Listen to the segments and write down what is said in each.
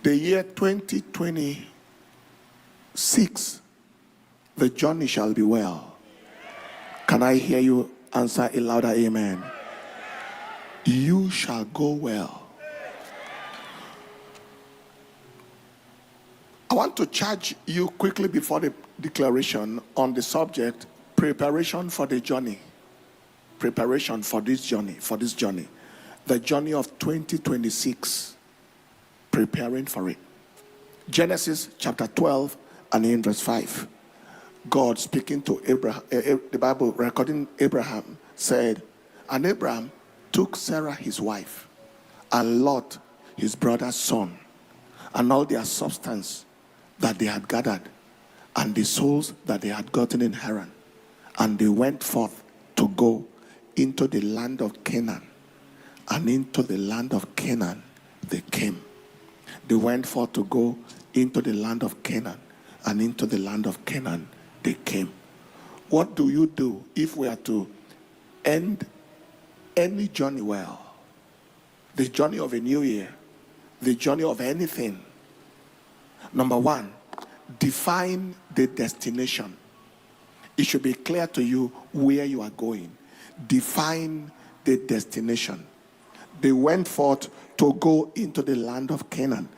The year 2026, the journey shall be well. Can I hear you answer a louder amen? You shall go well. I want to charge you quickly before the declaration on the subject, preparation for the journey. Preparation for this journey, The journey of 2026. Preparing for it. Genesis chapter 12 and in verse 5. God speaking to Abraham, the Bible recording Abraham said, and Abraham took Sarah his wife, and Lot his brother's son, and all their substance that they had gathered, and the souls that they had gotten in Haran, and they went forth to go into the land of Canaan, and into the land of Canaan they came. They went forth to go into the land of Canaan, and into the land of Canaan they came. What do you do if we are to end any journey well? The journey of a new year, the journey of anything. Number one, define the destination. It should be clear to you where you are going. Define the destination. They went forth to go into the land of Canaan.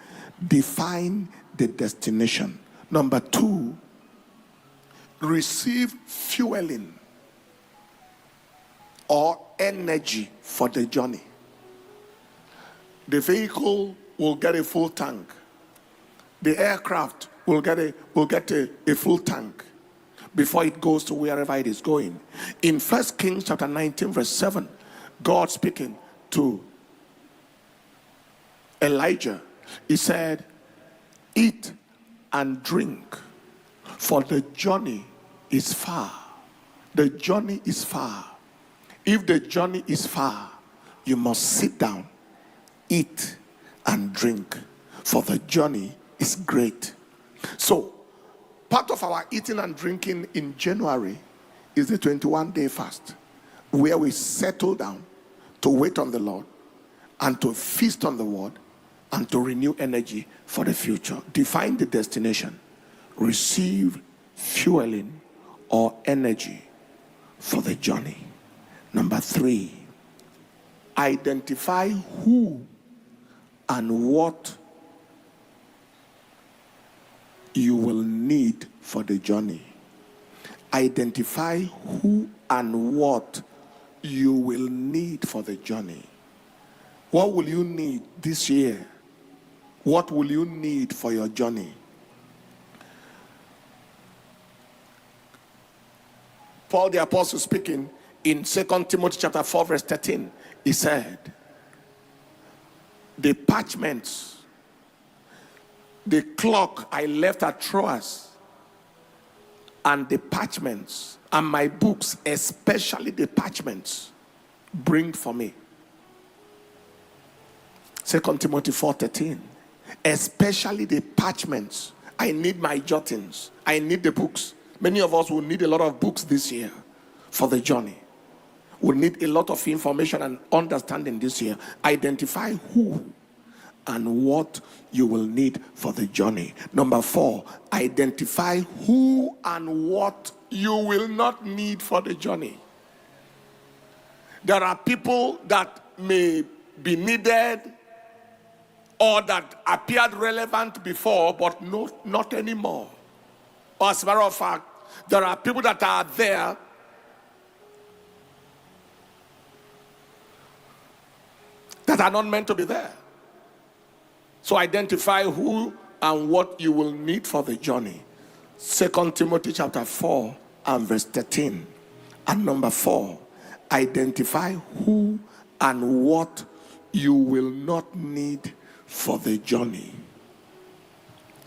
Define the destination. Number two, receive fueling or energy for the journey. The vehicle will get a full tank. The aircraft will get a full tank before it goes to wherever it is going. In 1 Kings chapter 19 verse 7, God speaking to Elijah, he said, eat and drink, for the journey is far. The journey is far. If the journey is far, you must sit down, eat and drink, for the journey is great. So, part of our eating and drinking in January is the 21-day fast, where we settle down to wait on the Lord and to feast on the word and to renew energy for the future. Define the destination. Receive fueling or energy for the journey. Number three, identify who and what you will need for the journey. Identify who and what you will need for the journey. What will you need this year? What will you need for your journey? Paul the Apostle speaking in 2 Timothy chapter 4 verse 13, he said, the parchments, the clock I left at Troas, and the parchments, and my books, especially the parchments, bring for me. 2 Timothy 4:13. Especially the parchments. I need my jottings. I need the books. Many of us will need a lot of books this year for the journey. We'll need a lot of information and understanding this year. Identify who and what you will need for the journey. Number four, identify who and what you will not need for the journey. There are people that may be needed or that appeared relevant before, but not anymore. Or as a matter of fact, there are people that are there that are not meant to be there. So identify who and what you will need for the journey. 2 Timothy chapter 4 and verse 13. And number 4, identify who and what you will not need for the journey.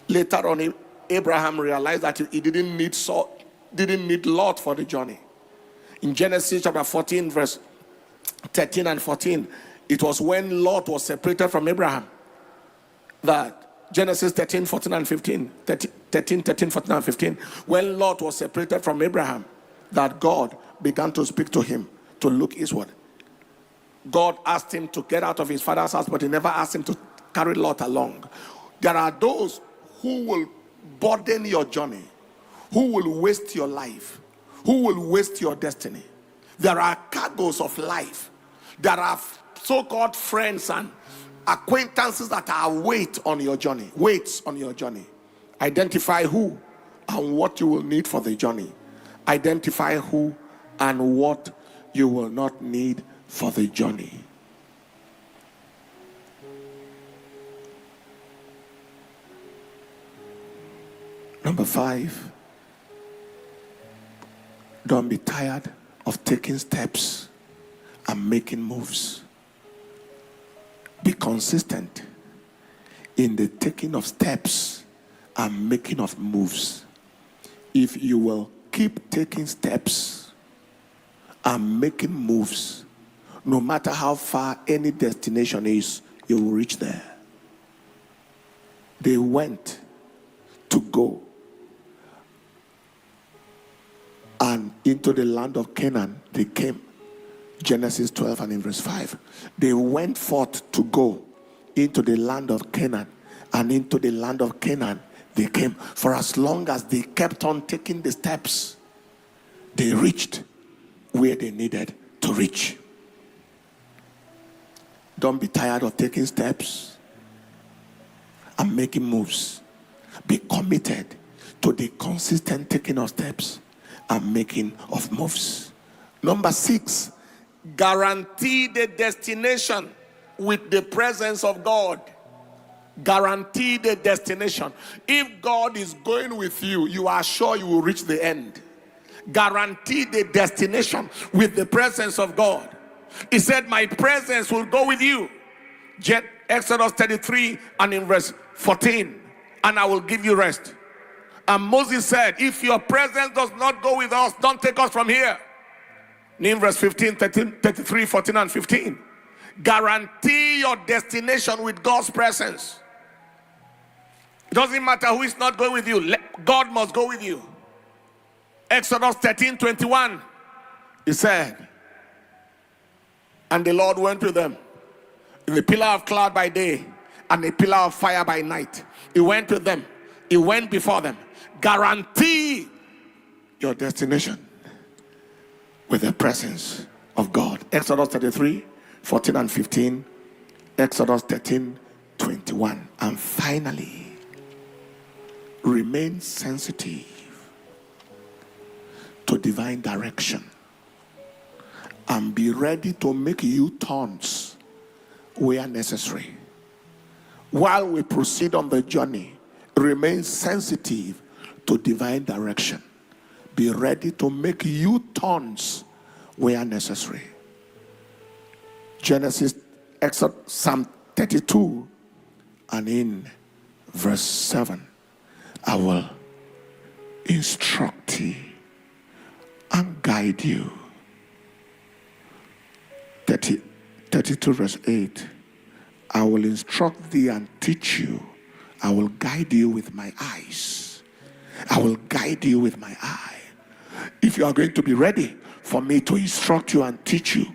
Later on, Abraham realized that he didn't need Lot for the journey. In Genesis chapter 14 verse 13 and 14, it was when Lot was separated from Abraham that Genesis 13, 14 and 15, 13, 14 and 15, when Lot was separated from Abraham, that God began to speak to him to look eastward. God asked him to get out of his father's house, but he never asked him to carry Lot along. There are those who will burden your journey, who will waste your life, who will waste your destiny. There are cargoes of life. There are so-called friends and acquaintances that are weights on your journey. Identify who and what you will need for the journey. Identify who and what you will not need for the journey. Number 5, don't be tired of taking steps and making moves. Be consistent in the taking of steps and making of moves. If you will keep taking steps and making moves, no matter how far any destination is, you will reach there. They went to go and into the land of Canaan they came. Genesis 12 and in verse 5. They went forth to go into the land of Canaan, and into the land of Canaan they came. For as long as they kept on taking the steps, they reached where they needed to reach. Don't be tired of taking steps and making moves. Be committed to the consistent taking of steps and making of moves. Number 6, guarantee the destination with the presence of God. Guarantee the destination. If God is going with you, you are sure you will reach the end. Guarantee the destination with the presence of God. He said, my presence will go with you. Exodus 33 and in verse 14, and I will give you rest. And Moses said, if your presence does not go with us, don't take us from here. In verse 15, 13, 33, 14 and 15. Guarantee your destination with God's presence. It doesn't matter who is not going with you. God must go with you. Exodus 13, 21. He said, and the Lord went with them in the pillar of cloud by day and the pillar of fire by night. He went with them. He went before them. Guarantee your destination with the presence of God. Exodus 33, 14 and 15. Exodus 13, 21. And finally, remain sensitive to divine direction and be ready to make U-turns where necessary. While we proceed on the journey, remain sensitive to divine direction. Be ready to make U-turns where necessary. Psalm 32 and in verse 7, I will instruct you and guide you. 32 verse 8, I will instruct thee and teach you. I will guide you with my eyes. I will guide you with my eye. If you are going to be ready for me to instruct you and teach you,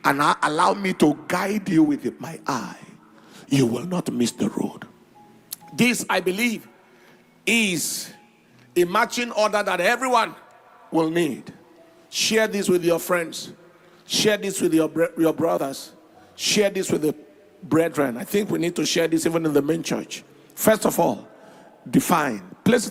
and allow me to guide you with my eye, you will not miss the road. This, I believe, is a marching order that everyone will need. Share this with your friends. Share this with your brothers. Share this with the brethren. I think we need to share this even in the main church. First of all, define